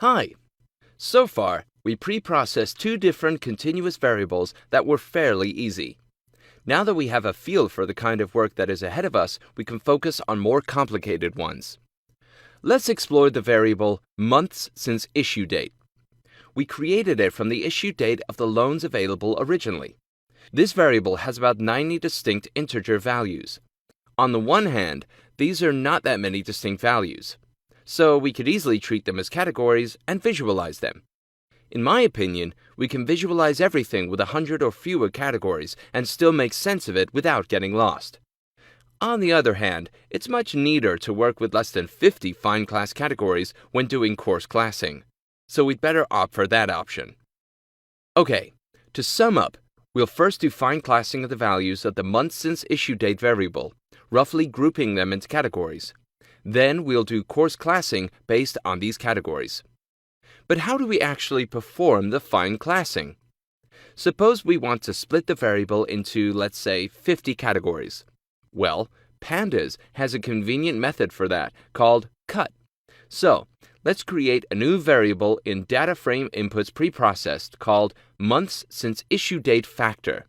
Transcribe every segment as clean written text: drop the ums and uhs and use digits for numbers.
Hi! So far, we pre-processed two different continuous variables that were fairly easy. Now that we have a feel for the kind of work that is ahead of us, we can focus on more complicated ones. Let's explore the variable months since issue date. We created it from the issue date of the loans available originally. This variable has about 90 distinct integer values. On the one hand, these are not that many distinct values, so we could easily treat them as categories and visualize them. In my opinion, we can visualize everything with 100 or fewer categories and still make sense of it without getting lost. On the other hand, it's much neater to work with less than 50 fine class categories when doing coarse classing, so we'd better opt for that option. Okay, to sum up, we'll first do fine classing of the values of the month since issue date variable, roughly grouping them into categories. Then we'll do coarse classing based on these categories. But how do we actually perform the fine classing? Suppose we want to split the variable into, let's say, 50 categories. Well, Pandas has a convenient method for that called cut. So, let's create a new variable in data frame inputs preprocessed called months since issue date factor.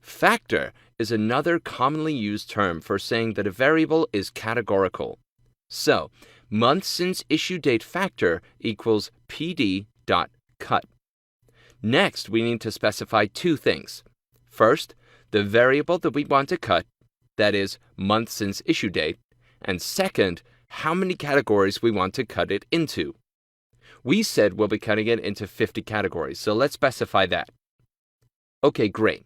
Factor is another commonly used term for saying that a variable is categorical. So, months since issue date factor equals pd.cut. Next, we need to specify two things. First, the variable that we want to cut, that is, month since issue date, and second, how many categories we want to cut it into. We said we'll be cutting it into 50 categories, so let's specify that. Okay, great.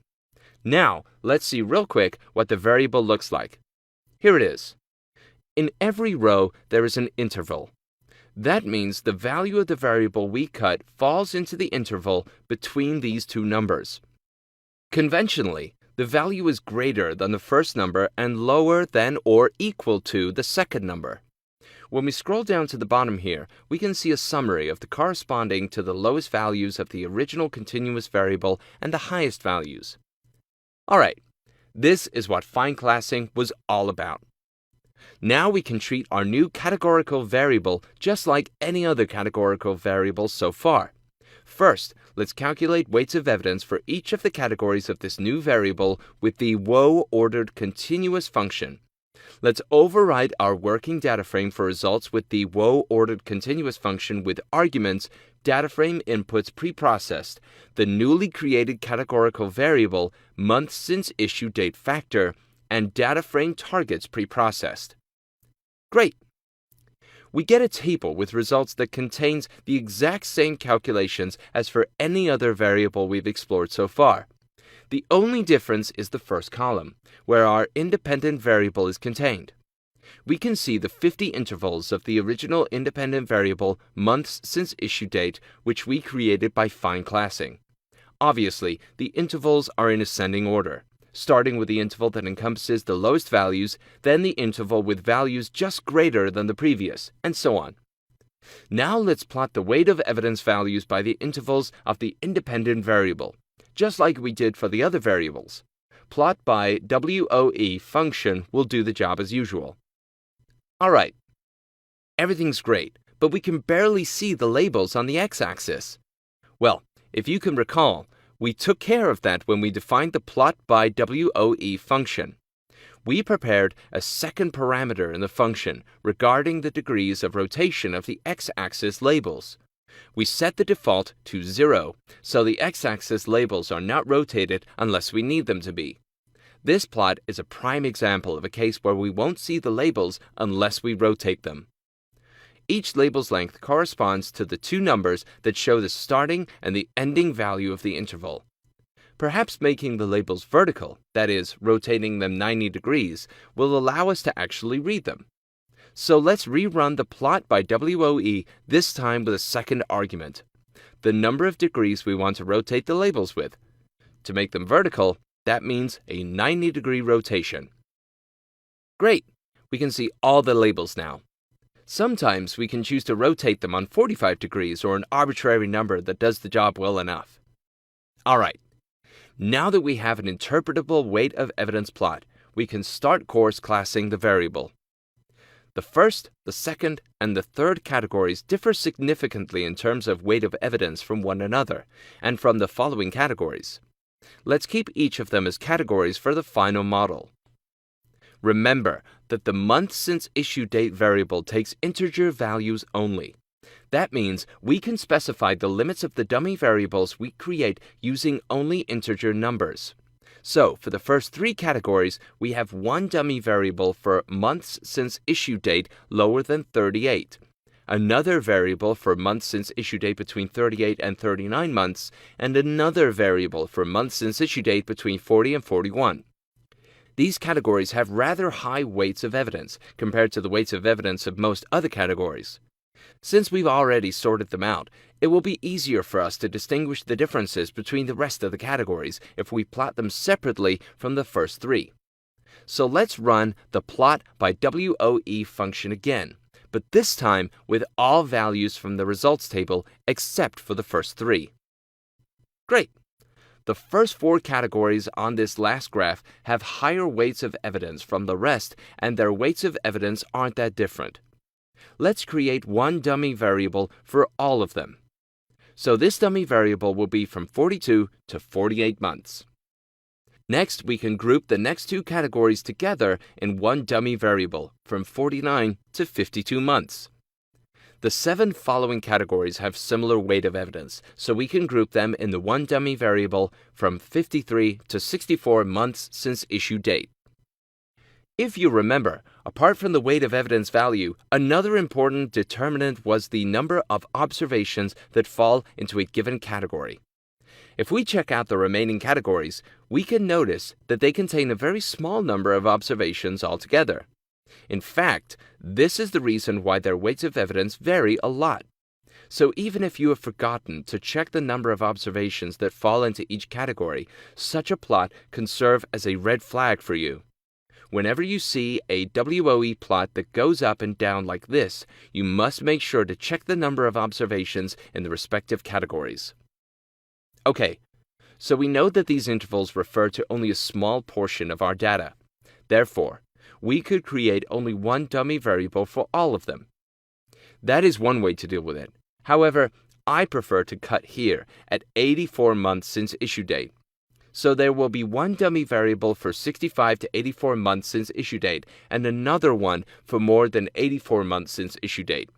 Now, let's see real quick what the variable looks like. Here it is. In every row, there is an interval. That means the value of the variable we cut falls into the interval between these two numbers. Conventionally, the value is greater than the first number and lower than or equal to the second number. When we scroll down to the bottom here, we can see a summary of the corresponding to the lowest values of the original continuous variable and the highest values. Alright, this is what fine classing was all about. Now we can treat our new categorical variable just like any other categorical variable so far. First, let's calculate weights of evidence for each of the categories of this new variable with the woe-ordered continuous function. Let's override our working data frame for results with the woe-ordered continuous function with arguments data frame inputs preprocessed, the newly created categorical variable month since issue date factor, and data frame targets preprocessed. Great! We get a table with results that contains the exact same calculations as for any other variable we've explored so far. The only difference is the first column, where our independent variable is contained. We can see the 50 intervals of the original independent variable months since issue date, which we created by fine classing. Obviously, the intervals are in ascending order, starting with the interval that encompasses the lowest values, then the interval with values just greater than the previous, and so on. Now let's plot the weight of evidence values by the intervals of the independent variable, just like we did for the other variables. Plot by WOE function will do the job as usual. Alright, everything's great, but we can barely see the labels on the x-axis. Well, if you can recall, we took care of that when we defined the plot by WOE function. We prepared a second parameter in the function regarding the degrees of rotation of the x-axis labels. We set the default to 0, so the x-axis labels are not rotated unless we need them to be. This plot is a prime example of a case where we won't see the labels unless we rotate them. Each label's length corresponds to the two numbers that show the starting and the ending value of the interval. Perhaps making the labels vertical, that is, rotating them 90 degrees, will allow us to actually read them. So let's rerun the plot by WOE, this time with a second argument, the number of degrees we want to rotate the labels with. To make them vertical, that means a 90-degree rotation. Great! We can see all the labels now. Sometimes we can choose to rotate them on 45 degrees or an arbitrary number that does the job well enough. Alright, now that we have an interpretable weight of evidence plot, we can start coarse classing the variable. The first, the second, and the third categories differ significantly in terms of weight of evidence from one another, and from the following categories. Let's keep each of them as categories for the final model. Remember that the month since issue date variable takes integer values only. That means we can specify the limits of the dummy variables we create using only integer numbers. So, for the first three categories, we have one dummy variable for months since issue date lower than 38, another variable for months since issue date between 38 and 39 months, and another variable for months since issue date between 40 and 41. These categories have rather high weights of evidence compared to the weights of evidence of most other categories. Since we've already sorted them out, it will be easier for us to distinguish the differences between the rest of the categories if we plot them separately from the first three. So let's run the plot by WOE function again, but this time with all values from the results table except for the first three. Great! The first four categories on this last graph have higher weights of evidence from the rest, and their weights of evidence aren't that different. Let's create one dummy variable for all of them. So this dummy variable will be from 42 to 48 months. Next, we can group the next two categories together in one dummy variable from 49 to 52 months. The 7 following categories have similar weight of evidence, so we can group them in the one dummy variable from 53 to 64 months since issue date. If you remember, apart from the weight of evidence value, another important determinant was the number of observations that fall into a given category. If we check out the remaining categories, we can notice that they contain a very small number of observations altogether. In fact, this is the reason why their weights of evidence vary a lot. So even if you have forgotten to check the number of observations that fall into each category, such a plot can serve as a red flag for you. Whenever you see a WOE plot that goes up and down like this, you must make sure to check the number of observations in the respective categories. Okay, so we know that these intervals refer to only a small portion of our data. Therefore, we could create only one dummy variable for all of them. That is one way to deal with it. However, I prefer to cut here at 84 months since issue date. So there will be one dummy variable for 65 to 84 months since issue date, and another one for more than 84 months since issue date.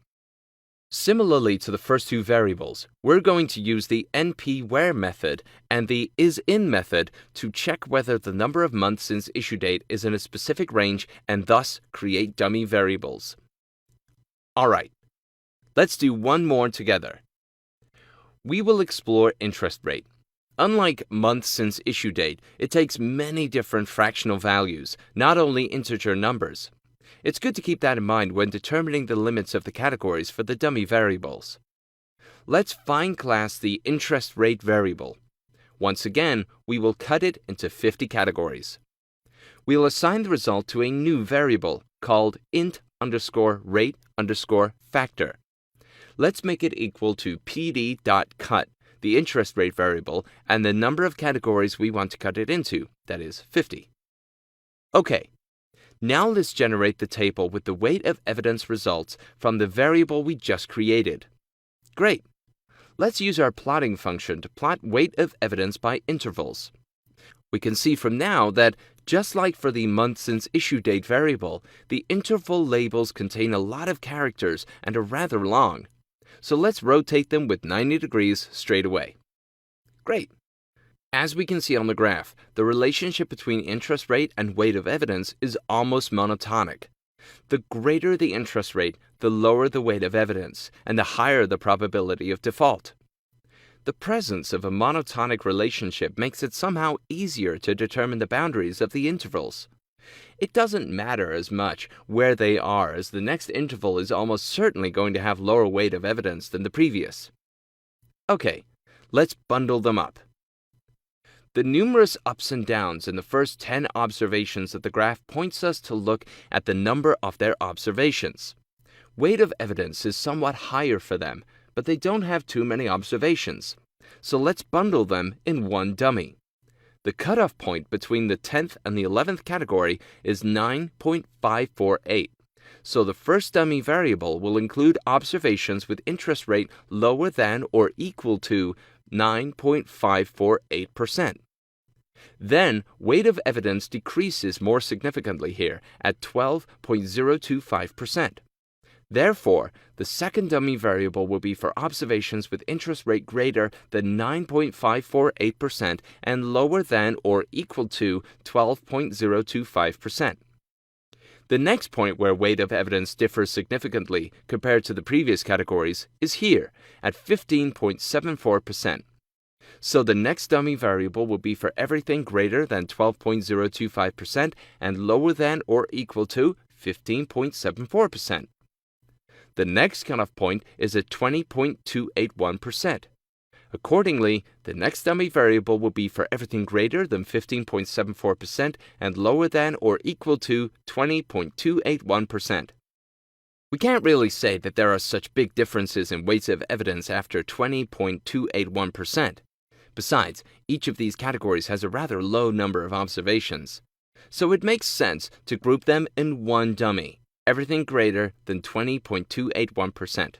Similarly to the first two variables, we're going to use the np_where method and the isIn method to check whether the number of months since issue date is in a specific range and thus create dummy variables. Alright, let's do one more together. We will explore interest rate. Unlike months since issue date, it takes many different fractional values, not only integer numbers. It's good to keep that in mind when determining the limits of the categories for the dummy variables. Let's find class the interest rate variable. Once again, we will cut it into 50 categories. We'll assign the result to a new variable called int_rate_factor. Let's make it equal to pd.cut, the interest rate variable, and the number of categories we want to cut it into, that is 50. Okay, now let's generate the table with the weight of evidence results from the variable we just created. Great! Let's use our plotting function to plot weight of evidence by intervals. We can see from now that, just like for the month since issue date variable, the interval labels contain a lot of characters and are rather long. So let's rotate them with 90 degrees straight away. Great! As we can see on the graph, the relationship between interest rate and weight of evidence is almost monotonic. The greater the interest rate, the lower the weight of evidence, and the higher the probability of default. The presence of a monotonic relationship makes it somehow easier to determine the boundaries of the intervals. It doesn't matter as much where they are, as the next interval is almost certainly going to have lower weight of evidence than the previous. Okay, let's bundle them up. The numerous ups and downs in the first 10 observations of the graph points us to look at the number of their observations. Weight of evidence is somewhat higher for them, but they don't have too many observations. So let's bundle them in one dummy. The cutoff point between the 10th and the 11th category is 9.548. so the first dummy variable will include observations with interest rate lower than or equal to 9.548%. Then, weight of evidence decreases more significantly here at 12.025%. Therefore, the second dummy variable will be for observations with interest rate greater than 9.548% and lower than or equal to 12.025%. The next point where weight of evidence differs significantly compared to the previous categories is here at 15.74%. So the next dummy variable will be for everything greater than 12.025% and lower than or equal to 15.74%. The next cutoff point is at 20.281%. Accordingly, the next dummy variable will be for everything greater than 15.74% and lower than or equal to 20.281%. We can't really say that there are such big differences in weights of evidence after 20.281%. Besides, each of these categories has a rather low number of observations. So it makes sense to group them in one dummy, everything greater than 20.281%.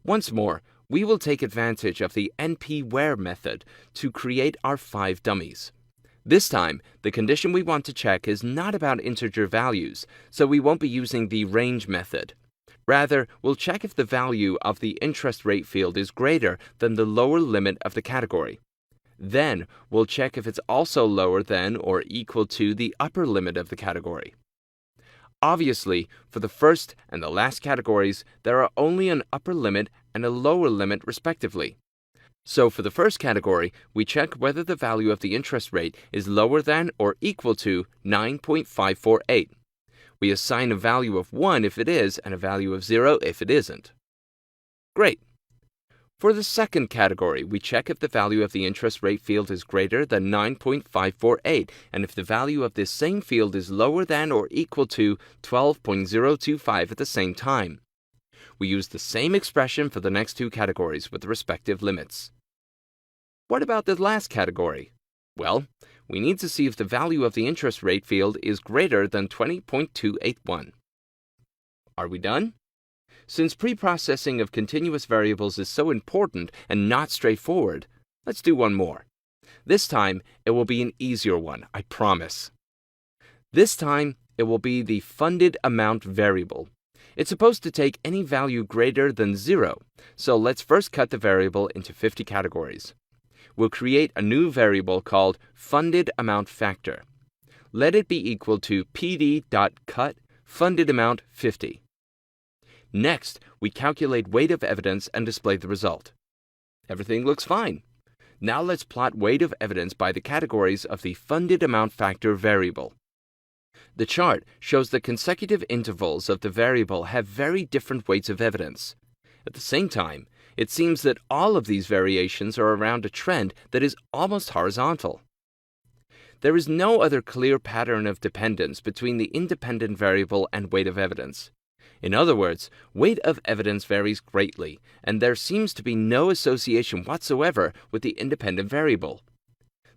Once more, we will take advantage of the NP-WHERE method to create our 5 dummies. This time, the condition we want to check is not about integer values, so we won't be using the range method. Rather, we'll check if the value of the interest rate field is greater than the lower limit of the category. Then, we'll check if it's also lower than or equal to the upper limit of the category. Obviously, for the first and the last categories, there are only an upper limit and a lower limit respectively. So for the first category, we check whether the value of the interest rate is lower than or equal to 9.548. We assign a value of 1 if it is and a value of 0 if it isn't. Great. For the second category, we check if the value of the interest rate field is greater than 9.548 and if the value of this same field is lower than or equal to 12.025 at the same time. We use the same expression for the next 2 categories with the respective limits. What about the last category? Well, we need to see if the value of the interest rate field is greater than 20.281. Are we done? Since preprocessing of continuous variables is so important and not straightforward, let's do one more. This time, it will be an easier one, I promise. This time, it will be the funded amount variable. It's supposed to take any value greater than 0, so let's first cut the variable into 50 categories. We'll create a new variable called funded amount factor. Let it be equal to pd.cut funded amount 50. Next, we calculate weight of evidence and display the result. Everything looks fine. Now let's plot weight of evidence by the categories of the funded amount factor variable. The chart shows the consecutive intervals of the variable have very different weights of evidence. At the same time, it seems that all of these variations are around a trend that is almost horizontal. There is no other clear pattern of dependence between the independent variable and weight of evidence. In other words, weight of evidence varies greatly, and there seems to be no association whatsoever with the independent variable.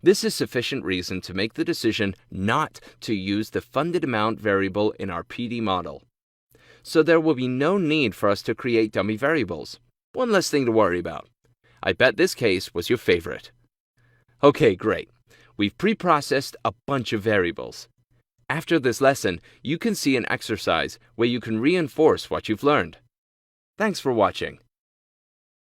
This is sufficient reason to make the decision not to use the funded amount variable in our PD model. So there will be no need for us to create dummy variables. One less thing to worry about. I bet this case was your favorite. Okay, great. We've preprocessed a bunch of variables. After this lesson, you can see an exercise where you can reinforce what you've learned. Thanks for watching.